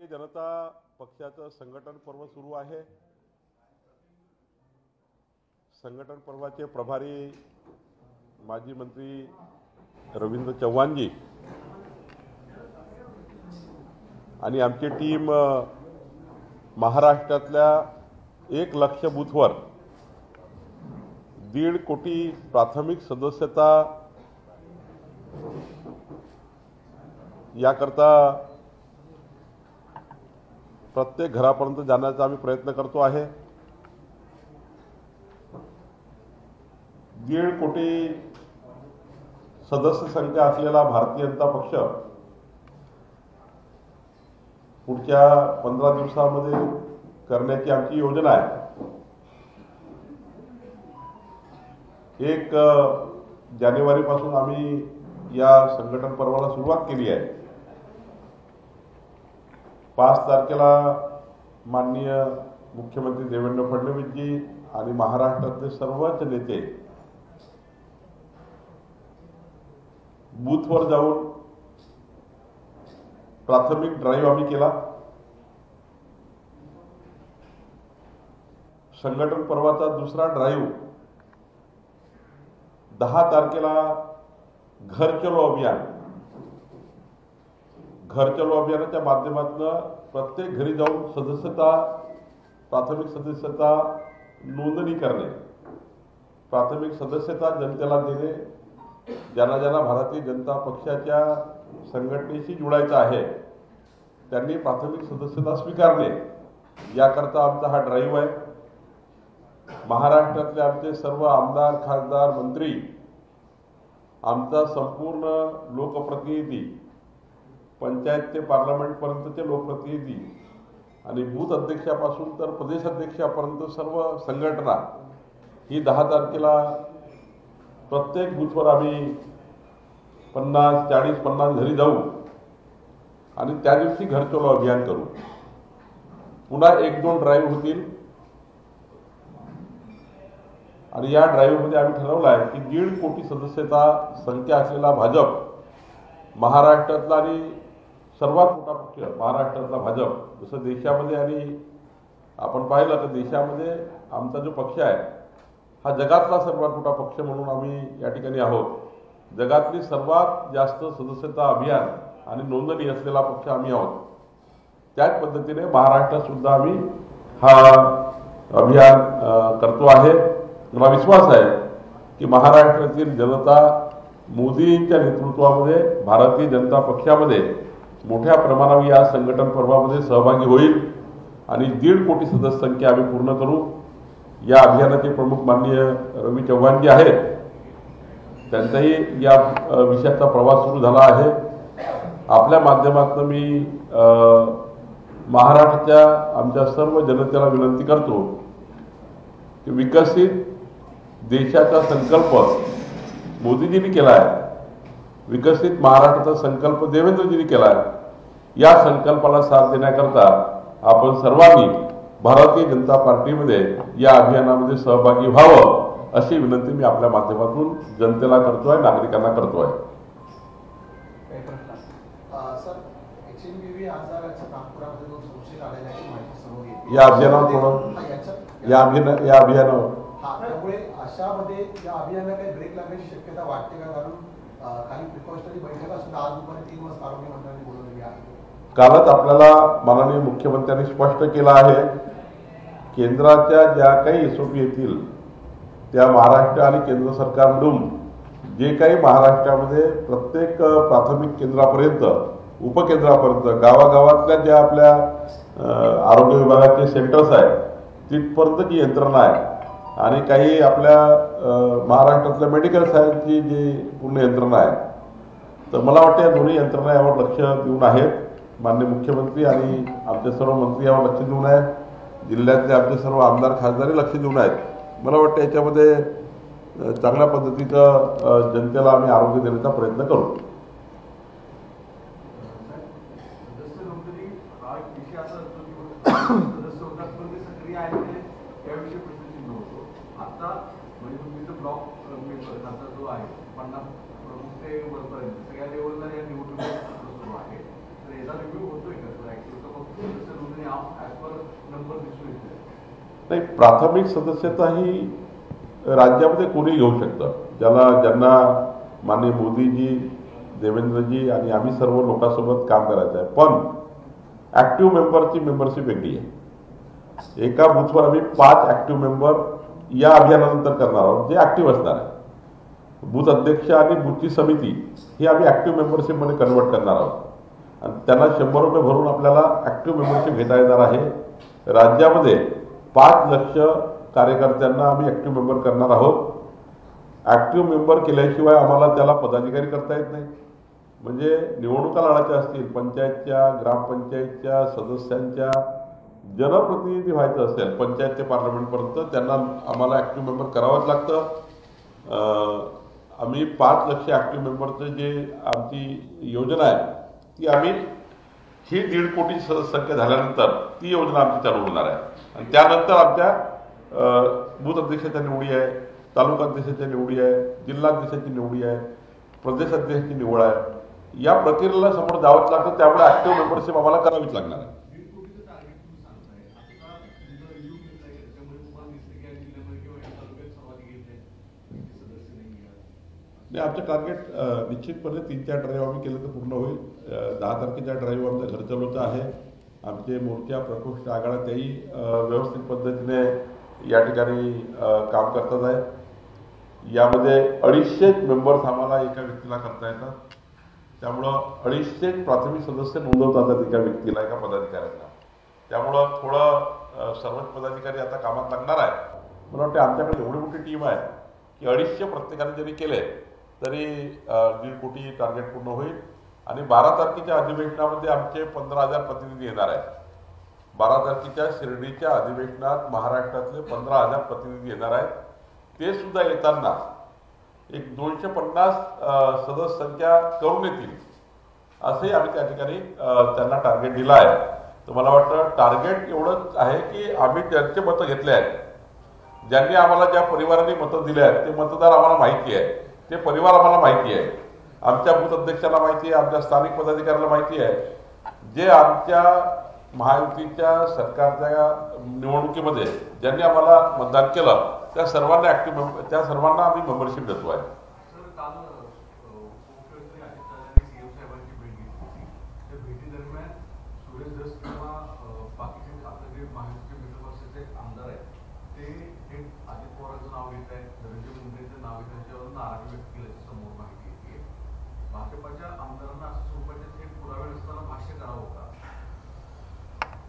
भारतीय जनता पक्षाचं संघटन पर्व सुरू आहे। संघटन पर्वाचे प्रभारी माजी मंत्री रवींद्र चव्हाणजी आणि आमची टीम महाराष्ट्रातल्या 1 लाख बूथवर 1.5 कोटी प्राथमिक सदस्यता याकरता प्रत्येक घरापर्यंत जाण्याचा आम्ही प्रयत्न करतो आहे। 1.5 कोटी सदस्य संख्या असलेला भारतीय जनता पक्ष पुढच्या 15 दिवसांमध्ये करण्याची आमची योजना आहे। 1 जानेवारीपासून आम्ही या संघटन पर्वाला सुरुवात केली आहे। 5 तारखेला माननीय मुख्यमंत्री देवेंद्र फडणवीसजी आणि महाराष्ट्रातले सर्वच नेते बूथवर जाऊन प्राथमिक ड्राईव्ह आम्ही केला। संघटन पर्वाचा दुसरा ड्राईव्ह 10 तारखेला घर चलो अभियान, घर चलो अभियानाच्या माध्यमातून प्रत्येक घरी जाऊन प्राथमिक सदस्यता नोंदणी करणे, प्राथमिक सदस्यता जनतेला देणे, ज्यांना ज्यांना भारतीय जनता पक्षाच्या संघटनेशी जोडायचं आहे त्यांनी प्राथमिक सदस्यता स्वीकारणे, याकरता आमचा हा ड्राईव्ह आहे। महाराष्ट्रातले आमचे सर्व आमदार, खासदार, मंत्री, आमचा संपूर्ण लोकप्रतिनिधी, पंचायत ते पार्लमेंटपर्यंतचे लोकप्रतिनिधी आणि बूथ अध्यक्षापासून तर प्रदेश अध्यक्षापर्यंत सर्व संघटना ही 10 तारखेला प्रत्येक बूथवर आम्ही 50, 40, 50 घरी जाऊ आणि त्या दिवशी घर चलो अभियान करू। पुन्हा 1-2 ड्राईव्ह होतील आणि या ड्राईव्हमध्ये आम्ही ठरवलं आहे की 1.5 कोटी सदस्यता संख्या असलेला भाजप, महाराष्ट्रातला आणि सर्वात मोठा पक्ष महाराष्ट्रातला भाजप, जसं देशामध्ये आणि आपण पाहिलं तर देशामध्ये आमचा जो पक्ष आहे हा जगातला सर्वात मोठा पक्ष म्हणून आम्ही या ठिकाणी आहोत। जगातली सर्वात जास्त सदस्यता अभियान आणि नोंदणी असलेला पक्ष आम्ही आहोत। त्याच पद्धतीने महाराष्ट्रात सुद्धा आम्ही हा अभियान करतो आहे। मला विश्वास आहे की महाराष्ट्रातील जनता मोदींच्या नेतृत्वामध्ये भारतीय जनता पक्षामध्ये मोठ्या प्रमाणावर या संघटन पर्वामध्ये सहभागी होईल आणि 1.5 कोटी सदस्य संख्या आम्ही पूर्ण करू। या अभियानाचे प्रमुख माननीय रवी चव्हाणजी आहेत, त्यांचाही या विषयाचा प्रवास सुरू झाला आहे। आपल्या माध्यमातून मी महाराष्ट्राच्या आमच्या सर्व जनतेला विनंती करतो की विकसित देशाचा संकल्प मोदीजींनी केला आहे, विकसित महाराष्ट्राचा संकल्प देवेंद्रजींनी केला आहे। या संकल्पाला साथ देण्याकरता आपण सर्वांनी भारतीय जनता पार्टीमध्ये या अभियानामध्ये सहभागी व्हावं अशी विनंती मी आपल्या माध्यमातून जनतेला करतोय, नागरिकांना करतोय। या अभियानावर अशामध्ये या अभियानाला काही ब्रेक लागण्याची शक्यता वाटते का? कारण काही प्रिकॉशनरी बैठका सुद्धा आज दुपारी 3 वाजता आरोग्य मंत्र्यांनी बोलवलेली आहे। कालच आपल्याला माननीय मुख्यमंत्र्यांनी स्पष्ट केलं आहे, केंद्राच्या ज्या काही SOP येतील त्या महाराष्ट्र आणि केंद्र सरकार मिळून जे काही महाराष्ट्रामध्ये प्रत्येक प्राथमिक केंद्रापर्यंत, उपकेंद्रापर्यंत, गावागावातल्या ज्या आपल्या आरोग्य विभागाचे सेंटर्स आहेत तिथपर्यंत जी यंत्रणा आहे आणि काही आपल्या महाराष्ट्रातल्या मेडिकल सायन्सची जी पूर्ण यंत्रणा आहे, तर मला वाटतं या दोन्ही यंत्रणा यावर लक्ष देऊन आहेत। माननीय मुख्यमंत्री आणि आमचे सर्व मंत्री यावर लक्ष देऊन आहेत, जिल्ह्यातले आमचे सर्व आमदार, खासदारही लक्ष देऊन आहेत। मला वाटतं याच्यामध्ये चांगल्या पद्धतीचं जनतेला आम्ही आरोग्य देण्याचा प्रयत्न करू। नंबर दिसून येते. नाही, प्राथमिक सदस्यता ही राज्यामध्ये कोणी घेऊ शकतं. ज्यांना माननीय मोदीजी, देवेंद्रजी आणि आम्ही सर्व लोकांसोबत काम करायचं आहे. पण ॲक्टिव्ह मेंबरची मेंबरशिप वेगळी आहे. एका बूथवर आम्ही 5 ॲक्टिव्ह मेंबर या अभियानानंतर करणार आहोत, जे ॲक्टिव्ह असणार आहे. बूथ अध्यक्ष आणि बूथची समिती ही आम्ही ॲक्टिव्ह मेंबरशिपमध्ये कन्वर्ट करणार आहोत आणि त्यांना 100 रुपये भरून आपल्याला ॲक्टिव्ह मेंबरशिप घेता येणार आहे. राज्यामध्ये 5 लाख कार्यकर्त्यांना आम्ही ॲक्टिव्ह मेंबर करणार आहोत. ॲक्टिव्ह मेंबर केल्याशिवाय आम्हाला त्याला पदाधिकारी करता येत नाही. म्हणजे निवडणुका लढायच्या असतील, पंचायतच्या, ग्रामपंचायतच्या सदस्यांच्या, जनप्रतिनिधी व्हायचं असेल पंचायत ते पार्लमेंटपर्यंत, त्यांना आम्हाला ॲक्टिव्ह मेंबर करावंच लागतं. आम्ही 5 लाख ॲक्टिव्ह मेंबरचं जे आमची योजना आहे ती आम्ही ही 1.5 कोटी संख्या झाल्यानंतर ती योजना आमची चालू होणार आहे. आणि त्यानंतर आमच्या बूथ अध्यक्षाच्या निवडी आहे, तालुका अध्यक्षाच्या निवडी आहे, जिल्हाध्यक्षाची निवडी आहे, प्रदेश अध्यक्षाची निवड आहे. या प्रक्रियेला समोर जावंच लागतं. त्यामुळे ॲक्टिव्ह मेंबरशिप आम्हाला करावीच लागणार आहे. आमचं टार्गेट निश्चितपणे 3-4 ड्राईव्ह आम्ही केलं तर पूर्ण होईल. 10 तारखेच्या ड्राईव्ह आमचं घर चालवतं आहे. आमचे मोर्चा प्रकोष्ठ आघाड्या त्याही व्यवस्थित पद्धतीने या ठिकाणी काम करतात आहे. यामध्ये 250 मेंबर्स आम्हाला एका व्यक्तीला करता येतात. त्यामुळं 250 प्राथमिक सदस्य नोंदवता येतात एका व्यक्तीला, एका पदाधिकाऱ्यांना. त्यामुळं थोडं सर्वच पदाधिकारी आता कामात लागणार आहे. मला वाटतं आमच्याकडे एवढी मोठी टीम आहे की 250 प्रत्येकाने जरी केले तरी 1.5 कोटी टार्गेट पूर्ण होईल. आणि 12 तारखेच्या अधिवेशनामध्ये आमचे 15,000 प्रतिनिधी येणार आहेत. 12 तारखेच्या शिर्डीच्या अधिवेशनात महाराष्ट्रातले 15,000 प्रतिनिधी येणार आहेत. ते सुद्धा येताना एक 250 सदस्य संख्या करून येतील असे आम्ही त्या ठिकाणी त्यांना टार्गेट दिलं आहे. तर मला वाटतं टार्गेट एवढंच आहे की आम्ही त्यांचे मतं घेतले आहेत. ज्यांनी आम्हाला ज्या परिवारांनी मतं दिले आहेत ते मतदार आम्हाला माहिती आहे, ते परिवार आम्हाला माहिती आहे, आमच्या बूथ अध्यक्षाला माहिती आहे, आमच्या स्थानिक पदाधिकाऱ्याला माहिती आहे. जे आमच्या महायुतीच्या सरकारच्या निवडणुकीमध्ये ज्यांनी आम्हाला मतदान केलं त्या सर्वांना त्या सर्वांना आम्ही मेंबरशिप देतो आहे.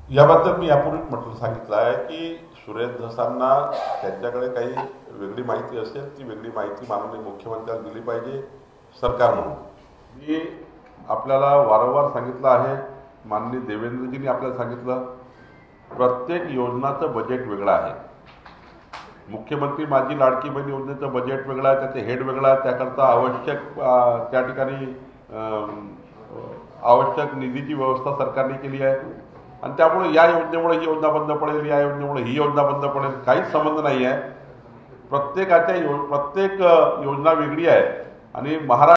याबद्दल मी यापूर्वी सांगितलं आहे की सुरेश धसांना त्यांच्याकडे काही वेगळी माहिती असेल ती वेगळी माहिती माननीय मुख्यमंत्र्यांना दिली पाहिजे सरकार म्हणून. मी आपल्याला वारंवार सांगितलं आहे, माननीय देवेंद्रजींनी आपल्याला सांगितलं, प्रत्येक योजनाचं बजेट वेगळं आहे. मुख्यमंत्री माझी लाडकी बहीण योजनेचं बजेट वेगळं आहे, त्याचे हेड वेगळं आहे. त्याकरता आवश्यक त्या ठिकाणी आवश्यक निधीची व्यवस्था सरकारने केली आहे. आणि त्यामुळे या योजनेमुळे ही योजना बंद पडेल, या योजनेमुळे ही योजना बंद पडेल, काहीच संबंध नाही आहे. प्रत्येक योजना वेगळी आहे आणि महाराष्ट्र